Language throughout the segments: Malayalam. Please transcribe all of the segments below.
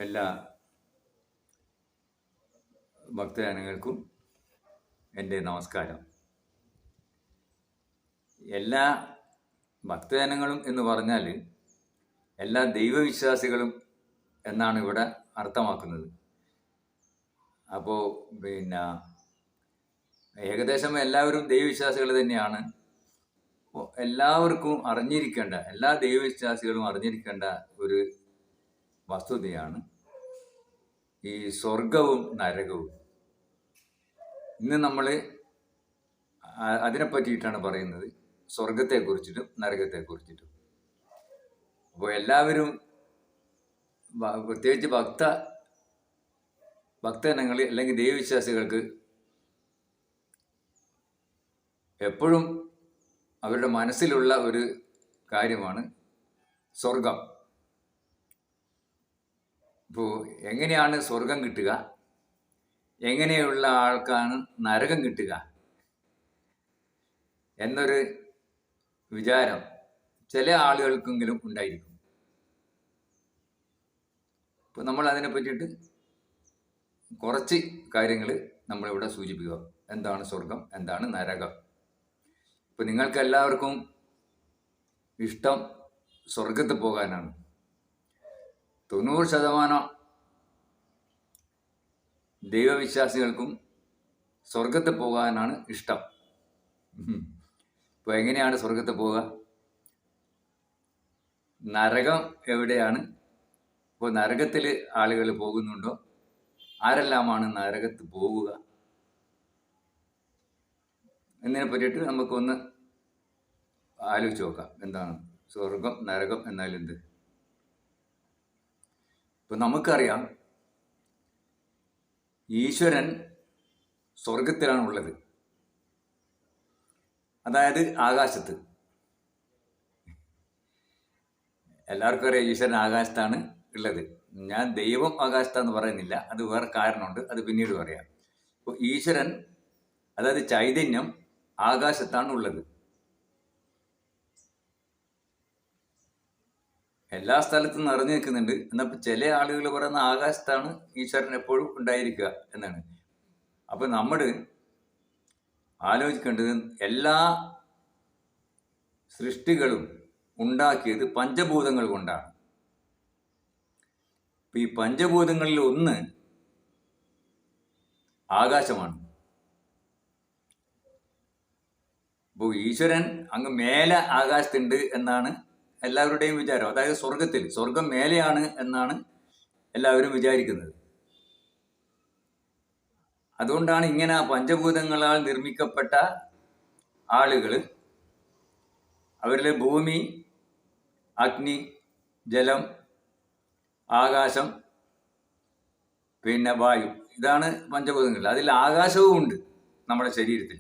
എല്ലാ ഭക്തജനങ്ങൾക്കും എൻ്റെ നമസ്കാരം. എല്ലാ ഭക്തജനങ്ങളും എന്ന് പറഞ്ഞാൽ എല്ലാ ദൈവവിശ്വാസികളും എന്നാണ് ഇവിടെ അർത്ഥമാക്കുന്നത്. അപ്പോൾ ഏകദേശം എല്ലാവരും ദൈവവിശ്വാസികൾ തന്നെയാണ്. അപ്പോൾ എല്ലാവർക്കും അറിഞ്ഞിരിക്കേണ്ട, എല്ലാ ദൈവവിശ്വാസികളും അറിഞ്ഞിരിക്കേണ്ട ഒരു വസ്തുതയാണ് ഈ സ്വർഗവും നരകവും. ഇന്ന് നമ്മൾ അതിനെ പറ്റിയിട്ടാണ് പറയുന്നത്, സ്വർഗത്തെക്കുറിച്ചിട്ടും നരകത്തെക്കുറിച്ചിട്ടും. അപ്പോൾ എല്ലാവരും, പ്രത്യേകിച്ച് ഭക്തജനങ്ങൾ അല്ലെങ്കിൽ ദൈവവിശ്വാസികൾക്ക് എപ്പോഴും അവരുടെ മനസ്സിലുള്ള ഒരു കാര്യമാണ് സ്വർഗം. ഇപ്പോൾ എങ്ങനെയാണ് സ്വർഗം കിട്ടുക, എങ്ങനെയുള്ള ആൾക്കാണ് നരകം കിട്ടുക എന്നൊരു വിചാരം ചില ആളുകൾക്കെങ്കിലും ഉണ്ടായിരിക്കും. ഇപ്പോൾ നമ്മൾ അതിനെ പറ്റിയിട്ട് കുറച്ച് കാര്യങ്ങൾ നമ്മളിവിടെ സൂചിപ്പിക്കുക. എന്താണ് സ്വർഗം, എന്താണ് നരകം. ഇപ്പോൾ നിങ്ങൾക്ക് എല്ലാവർക്കും ഇഷ്ടം സ്വർഗത്ത് പോകാനാണ്. 90% ദൈവവിശ്വാസികൾക്കും സ്വർഗത്ത് പോകാനാണ് ഇഷ്ടം. ഇപ്പോൾ എങ്ങനെയാണ് സ്വർഗത്ത് പോവുക, നരകം എവിടെയാണ്, ഇപ്പോൾ നരകത്തിൽ ആളുകൾ പോകുന്നുണ്ടോ, ആരെല്ലാമാണ് നരകത്ത് പോവുക എന്നതിനെ പറ്റിയിട്ട് നമുക്കൊന്ന് ആലോചിച്ച് നോക്കാം. എന്താണ് സ്വർഗം, നരകം എന്നാൽ എന്ത്? ഇപ്പം നമുക്കറിയാം, ഈശ്വരൻ സ്വർഗത്തിലാണ് ഉള്ളത്, അതായത് ആകാശത്ത്. എല്ലാവർക്കും അറിയാം ഈശ്വരൻ ആകാശത്താണ് ഉള്ളത്. ഞാൻ ദൈവം ആകാശത്താന്ന് പറയുന്നില്ല, അത് വേറെ കാരണമുണ്ട്, അത് പിന്നീട് പറയാം. അപ്പോൾ ഈശ്വരൻ, അതായത് ചൈതന്യം, ആകാശത്താണ് ഉള്ളത്. എല്ലാ സ്ഥലത്തും നിറഞ്ഞു നിൽക്കുന്നുണ്ട്. എന്നാൽ ചില ആളുകൾ പറയുന്ന ആകാശത്താണ് ഈശ്വരൻ എപ്പോഴും ഉണ്ടായിരിക്കുക എന്നാണ്. അപ്പം നമ്മൾ ആലോചിക്കേണ്ടത്, എല്ലാ സൃഷ്ടികളും ഉണ്ടാക്കിയത് പഞ്ചഭൂതങ്ങൾ കൊണ്ടാണ്. ഇപ്പം ഈ പഞ്ചഭൂതങ്ങളിൽ ഒന്ന് ആകാശമാണ്. അപ്പോൾ ഈശ്വരൻ അങ്ങ് മേലെ ആകാശത്തുണ്ട് എന്നാണ് എല്ലാവരുടെയും വിചാരം. അതായത് സ്വർഗം മേലെയാണ് എന്നാണ് എല്ലാവരും വിചാരിക്കുന്നത്. അതുകൊണ്ടാണ് ഇങ്ങനെ പഞ്ചഭൂതങ്ങളാൽ നിർമ്മിക്കപ്പെട്ട ആളുകൾ, അവരിൽ ഭൂമി, അഗ്നി, ജലം, ആകാശം, പിന്നെ വായു, ഇതാണ് പഞ്ചഭൂതങ്ങൾ. അതിൽ ആകാശവും ഉണ്ട് നമ്മുടെ ശരീരത്തിൽ.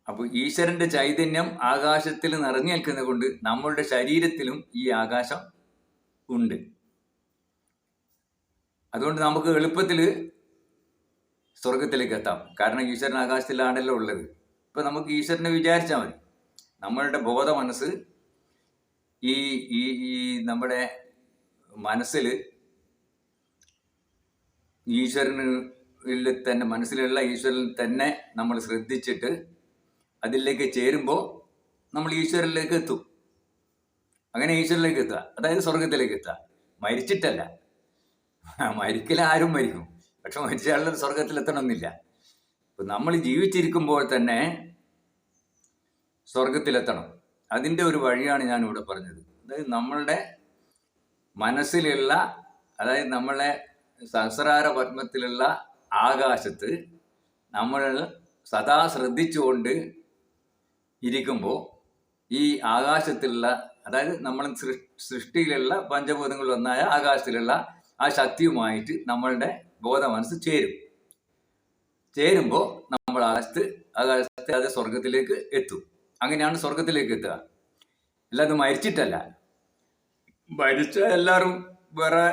അപ്പോൾ ഈശ്വരന്റെ ചൈതന്യം ആകാശത്തിൽ നിറഞ്ഞു നിൽക്കുന്നത് കൊണ്ട് നമ്മളുടെ ശരീരത്തിലും ഈ ആകാശം ഉണ്ട്. അതുകൊണ്ട് നമുക്ക് എളുപ്പത്തിൽ സ്വർഗത്തിലേക്ക് എത്താം. കാരണം ഈശ്വരൻ ആകാശത്തിലാണല്ലോ ഉള്ളത്. ഇപ്പം നമുക്ക് ഈശ്വരനെ വിചാരിച്ചാൽ മതി. നമ്മളുടെ ബോധ മനസ്സ് ഈ നമ്മുടെ മനസ്സിൽ ഈശ്വരനിൽ തന്നെ, മനസ്സിലുള്ള ഈശ്വരനിൽ തന്നെ നമ്മൾ ശ്രദ്ധിച്ചിട്ട് അതിലേക്ക് ചേരുമ്പോൾ നമ്മൾ ഈശ്വരനിലേക്ക് എത്തും. അങ്ങനെ ഈശ്വരനിലേക്ക് എത്തുക, അതായത് സ്വർഗത്തിലേക്ക് എത്തുക. മരിച്ചിട്ടല്ല. മരിക്കൽ ആരും മരിക്കും, പക്ഷെ മരിച്ചാലും സ്വർഗത്തിലെത്തണമെന്നില്ല. ഇപ്പം നമ്മൾ ജീവിച്ചിരിക്കുമ്പോൾ തന്നെ സ്വർഗത്തിലെത്തണം. അതിൻ്റെ ഒരു വഴിയാണ് ഞാനിവിടെ പറഞ്ഞത്. അതായത് നമ്മളുടെ മനസ്സിലുള്ള, അതായത് നമ്മളെ സഹസ്രാര പത്മത്തിലുള്ള ആകാശത്ത് നമ്മൾ സദാ ശ്രദ്ധിച്ചുകൊണ്ട് ഇരിക്കുമ്പോൾ ഈ ആകാശത്തിലുള്ള, അതായത് നമ്മൾ സൃഷ്ടിയിലുള്ള പഞ്ചഭൂതങ്ങളിലൊന്നായ ആകാശത്തിലുള്ള ആ ശക്തിയുമായിട്ട് നമ്മളുടെ ബോധ മനസ്സ് ചേരുമ്പോൾ നമ്മൾ ആകാശത്തെ അത് സ്വർഗത്തിലേക്ക് എത്തും. അങ്ങനെയാണ് സ്വർഗത്തിലേക്ക് എത്തുക. അല്ലാതെ മരിച്ചിട്ടല്ല. മരിച്ച എല്ലാവരും വേറെ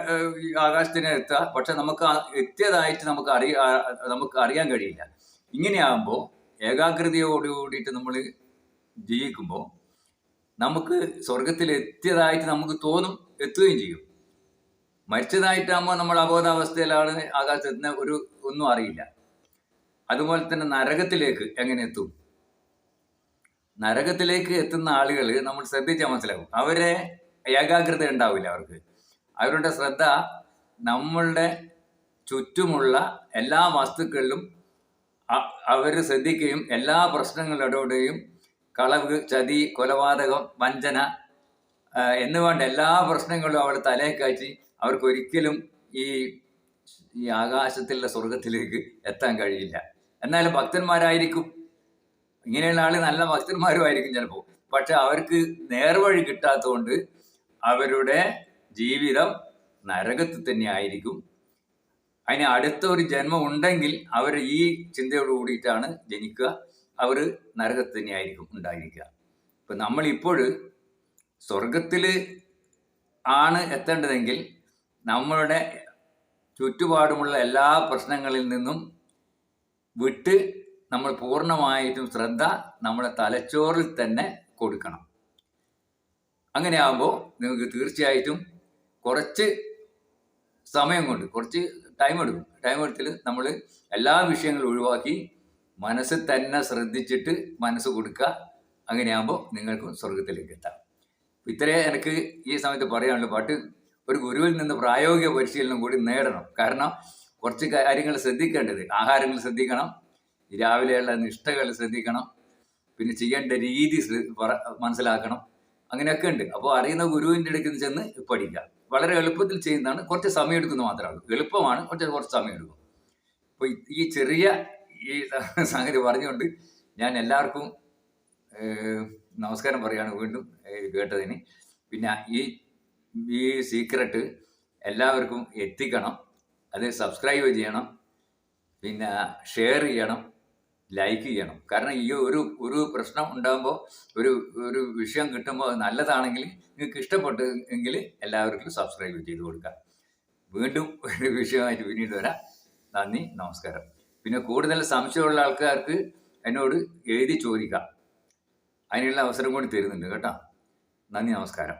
ആകാശത്തിനെ എത്തുക, പക്ഷെ നമുക്ക് എത്തിയതായിട്ട് നമുക്ക് അറിയാൻ കഴിയില്ല. ഇങ്ങനെയാകുമ്പോൾ ഏകാഗ്രതയോടുകൂടിയിട്ട് നമ്മൾ ജീവിക്കുമ്പോൾ നമുക്ക് സ്വർഗത്തിൽ എത്തിയതായിട്ട് നമുക്ക് തോന്നും, എത്തുകയും ചെയ്യും. മരിച്ചതായിട്ടാകുമ്പോൾ നമ്മൾ അബോധാവസ്ഥയിലാണ് ആകാശത്തിന് ഒന്നും അറിയില്ല. അതുപോലെ തന്നെ നരകത്തിലേക്ക് എങ്ങനെ എത്തും? നരകത്തിലേക്ക് എത്തുന്ന ആളുകൾ നമ്മൾ ശ്രദ്ധിച്ചാൽ മനസ്സിലാവും. അവരെ ഏകാഗ്രത ഉണ്ടാവില്ല. അവരുടെ ശ്രദ്ധ നമ്മളുടെ ചുറ്റുമുള്ള എല്ലാ വസ്തുക്കളിലും അവർ ശ്രദ്ധിക്കുകയും എല്ലാ പ്രശ്നങ്ങളിലൂടെയും കളവ്, ചതി, കൊലപാതകം, വഞ്ചന എന്ന് വേണ്ട എല്ലാ പ്രശ്നങ്ങളും അവിടെ തലയെ കാച്ചി അവർക്കൊരിക്കലും ഈ ആകാശത്തിലുള്ള സ്വർഗത്തിലേക്ക് എത്താൻ കഴിയില്ല. എന്നാലും ഭക്തന്മാരായിരിക്കും. ഇങ്ങനെയുള്ള ആൾ നല്ല ഭക്തന്മാരും ആയിരിക്കും ചിലപ്പോൾ. പക്ഷെ അവർക്ക് നേർവഴി കിട്ടാത്തതുകൊണ്ട് അവരുടെ ജീവിതം നരകത്തിൽ തന്നെ ആയിരിക്കും. അതിന് അടുത്ത ഒരു ജന്മം ഉണ്ടെങ്കിൽ അവർ ഈ ചിന്തയോട് കൂടിയിട്ടാണ് ജനിക്കുക. അവർ നരകത്തിൽ തന്നെ ആയിരിക്കും ഉണ്ടായിരിക്കുക. ഇപ്പം നമ്മളിപ്പോൾ സ്വർഗത്തിൽ ആണ് എത്തേണ്ടതെങ്കിൽ നമ്മളുടെ ചുറ്റുപാടുമുള്ള എല്ലാ പ്രശ്നങ്ങളിൽ നിന്നും വിട്ട് നമ്മൾ പൂർണ്ണമായിട്ടും ശ്രദ്ധ നമ്മുടെ തലച്ചോറിൽ തന്നെ കൊടുക്കണം. അങ്ങനെ ആകുമ്പോൾ നിങ്ങൾക്ക് തീർച്ചയായിട്ടും കുറച്ച് സമയം കൊണ്ട് കുറച്ച് ടൈം എടുത്തിട്ട് നമ്മൾ എല്ലാ വിഷയങ്ങളും ഒഴിവാക്കി മനസ്സിൽ തന്നെ ശ്രദ്ധിച്ചിട്ട് മനസ്സ് കൊടുക്കുക. അങ്ങനെയാകുമ്പോൾ നിങ്ങൾക്കും സ്വർഗത്തിലേക്ക് എത്താം. ഇത്രയേ എനിക്ക് ഈ സമയത്ത് പറയാനുള്ളൂ. ഒരു ഗുരുവിൽ നിന്ന് പ്രായോഗിക പരിശീലനം കൂടി നേടണം. കാരണം കുറച്ച് കാര്യങ്ങൾ ശ്രദ്ധിക്കേണ്ടത്, ആഹാരങ്ങൾ ശ്രദ്ധിക്കണം, രാവിലെയുള്ള നിഷ്ഠകൾ ശ്രദ്ധിക്കണം, പിന്നെ ചെയ്യേണ്ട രീതി മനസ്സിലാക്കണം. അങ്ങനെയൊക്കെ ഉണ്ട്. അപ്പോൾ അറിയുന്ന ഗുരുവിൻ്റെ അടുത്ത് ചെന്ന് പഠിക്കുക. വളരെ എളുപ്പത്തിൽ ചെയ്യുന്നതാണ്. കുറച്ച് സമയം എടുക്കുന്നത് മാത്രമേ ഉള്ളൂ. എളുപ്പമാണ്, കുറച്ച് സമയം എടുക്കും. അപ്പോൾ ഈ ചെറിയ ഈ സംഗതി പറഞ്ഞുകൊണ്ട് ഞാൻ എല്ലാവർക്കും നമസ്കാരം പറയുകയാണ് വീണ്ടും കേട്ടതിന്. പിന്നെ ഈ സീക്രട്ട് എല്ലാവർക്കും എത്തിക്കണം. അത് സബ്സ്ക്രൈബ് ചെയ്യണം, പിന്നെ ഷെയർ ചെയ്യണം, ലൈക്ക് ചെയ്യണം. കാരണം ഈ ഒരു പ്രശ്നം ഉണ്ടാകുമ്പോൾ ഒരു വിഷയം കിട്ടുമ്പോൾ അത് നല്ലതാണെങ്കിൽ നിങ്ങൾക്ക് ഇഷ്ടപ്പെട്ടു എങ്കിൽ എല്ലാവർക്കും സബ്സ്ക്രൈബ് ചെയ്ത് കൊടുക്കാം. വീണ്ടും ഒരു വിഷയമായിട്ട് പിന്നീട് വരാം. നന്ദി, നമസ്കാരം. പിന്നെ കൂടുതൽ സംശയമുള്ള ആൾക്കാർക്ക് എന്നോട് എഴുതി ചോദിക്കാം. അതിനുള്ള അവസരം കൂടി തരുന്നുണ്ട് കേട്ടോ. നന്ദി, നമസ്കാരം.